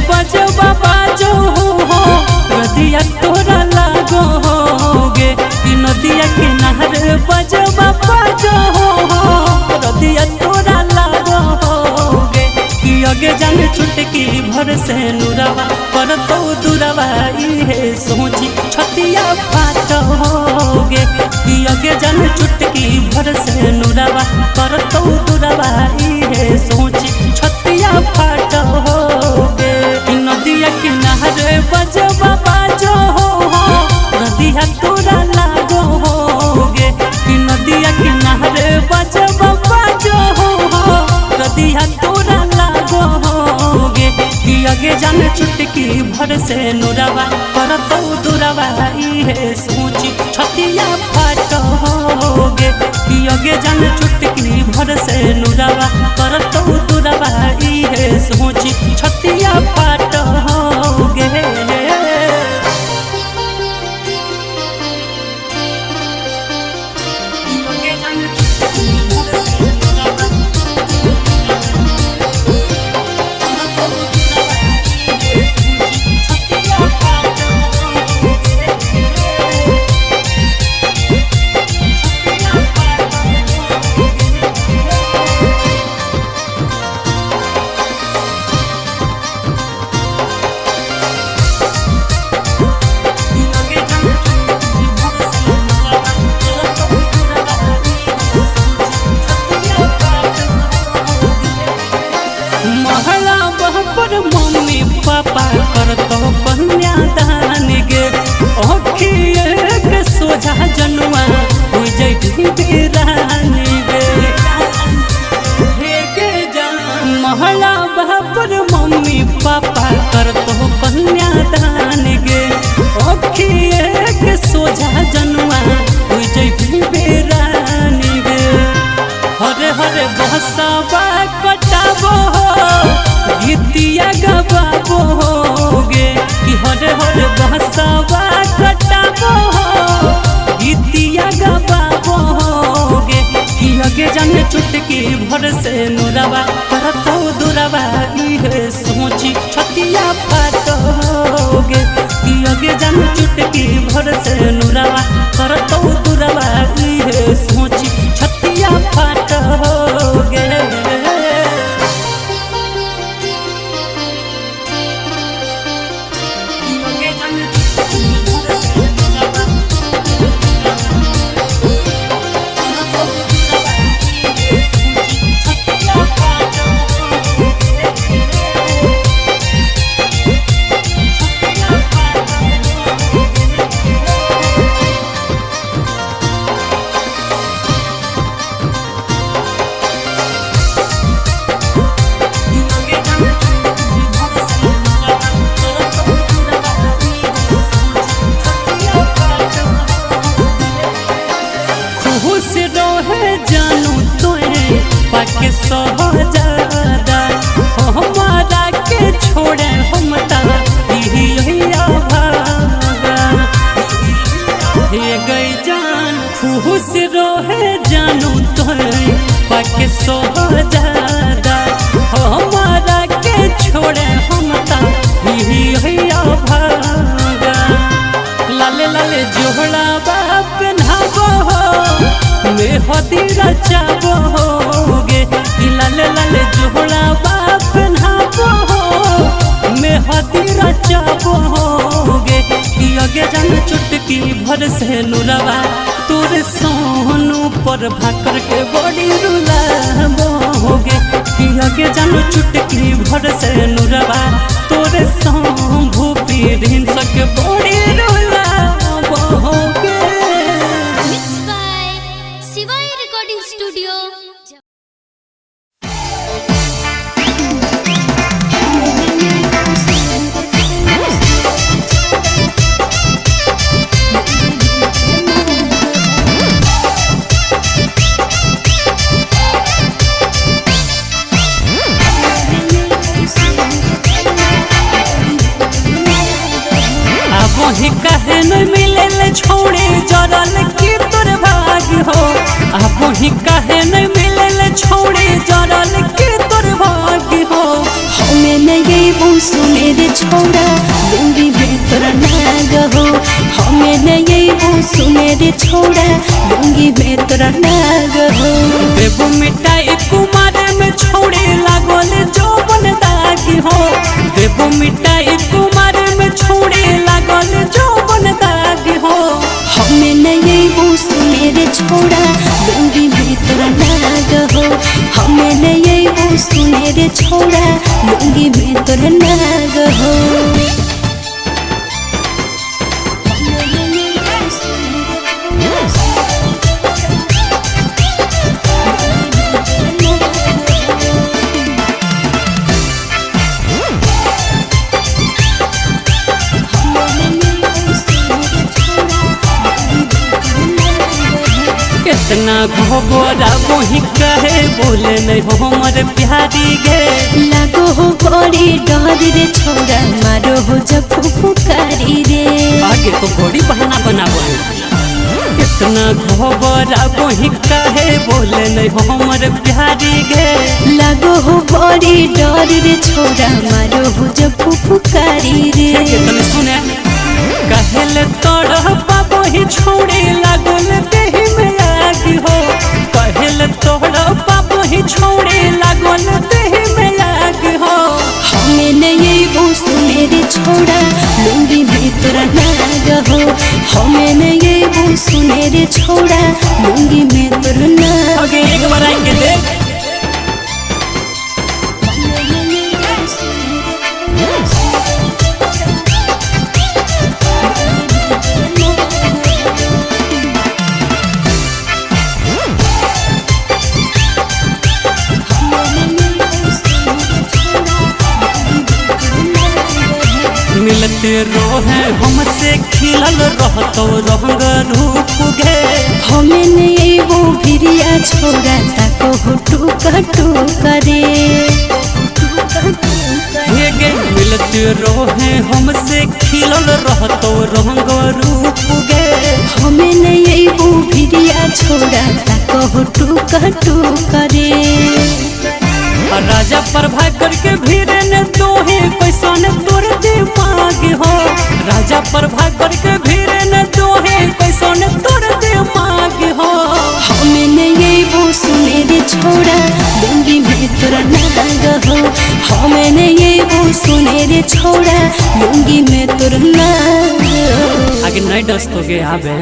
बजवा बाजो हो रदिया तोरा लागो होगे कि नदिया किनारे बजवा बाजो हो रदिया तोरा लागो होगे कि अगे जाने चुटकी भर से नुरवा पर तो दुरवा इहे सोची छतिया फाट होगे कि अगे जाने चुटकी भर से नुरवा पर तो दुरवा इहे सोची छतिया फाट होगे कि नदिया किनारे बजवा बाजो हो रदिया तोरा लागो होगे कि नदिया किनारे बजवा बाजो हो रदिया तोरा लागो होगे कि अगे जाने चुटकी भर से नुरवा पर तो दुरवा इहे सोची छतिया फाट होगे कि अगे जाने चुटकी भर से नुरवा पर तो दुरवा इहे सोची छतिया फाट होगे। मम्मी पापा करतो कन्यादान गे ओखिए के सोझा जनुआ हो जइठी बेरानी गे हे के जान महला बापर मम्मी पापा करतो कन्यादान गे ओखिए के सोझा जनुआ हो जइठी बेरानी गे हरे हरे बहसाबा कटाबो गीतिया गबाबो होगे कि हरे हरे बहसाबा कटाबो गीतिया गबाबो होगे कि अगे जाने चुटकी भर से नुरवा पर तो दुरवा इहे सोची छतिया फाट होगे कि अगे जाने चुटकी भर से नुरवा पर तो दुरवा इहे सोची छतिया फाट होगे। जानू तोरे पाके सहजादा हमारा के छोड़े हम भागा हे गई जान खुश रोहे जानू तोरे पाके सहजादा हमारा के छोड़े हम भागा लाले लाले जोहड़ा बाप नहाबो में हदीरा चाबो होगे लाले लाले जोहड़ा बाप नहाबो में हदीरा चाबो होगे कि अगे जाने चुटकी भर से नुरवा तोरे सोनू पर भाकर के बड़ी रुलाबो होगे कि अगे जाने चुटकी भर से नुरवा तोरे शंभू पीढ़ी सके बड़ी रुलाबो होगे। वही कहे न मिले छोड़े जरल की तोर भाग हो आप वही कहे न मिले छोड़े जरल की तोर भाग हो हमें नहीं सुने रे छोड़ा लुंगी में तोरा नाग हो हमें नहीं वो सुने रे छोड़ा लुंगी में तोरा नाग हो देबो मिठाई कुमार में छोड़े लागल जौवन दागी हो देबो मिठाई कुमार में छोड़े लागल जौवन दागी हो हमें नहीं वो सुने रे छोड़ा लुंगी में तोरा नाग हो हमें नहीं वो सुने रे छोड़ा लुंगी में तोरा नाग हो कितना घोबरा वही कहे बोले नहीं हो हमर प्यारी गे लागो हो बड़ी डर रे छोड़ा मारो हो जब फुफुकारी रे आगे तो बड़ी बहाना बनाबो कितना घोबरा वही कहे बोले नहीं हो हमर प्यारी गे लागो हो बड़ी डर रे छोड़ा मारो हो जब फुफुकारी रे कितने सुने कहले तोड़ बाबो ही छोड़े लागल देही में आगी हो कहले तोड़ बाबो ही छोड़े लागल देही में आगी हो हमें नहीं वो सुने रे छोड़ा लुंगी में तोरा नाग हो हमें नहीं वो सुने रे छोड़ा लुंगी में तोरा नाग आगे एक बार आई के देख मिलते रोहे हमसे खिलल रहतो रंग रूप गे हमें नहीं वो भिरिया छोड़ा ताको हो टूका टूका रे हे गे मिलते रोहे हमसे खिलल रहतो रंग रूप गे हमें नहीं वो भिरिया छोड़ा ताको हो टूका टूका रे राजा प्रभाकर के भीड़ ने दोहे कैसन तोर दिमाग हो राजा प्रभाकर के भीड़ ने दोहे कैसन तोर दिमाग हो हमें नहीं वो सुने रे छोड़ा लुंगी में तोरा नाग हो हमें नहीं वो सुने रे छोड़ा लुंगी में तोरा नाग आगे नहीं डस तो गे आवे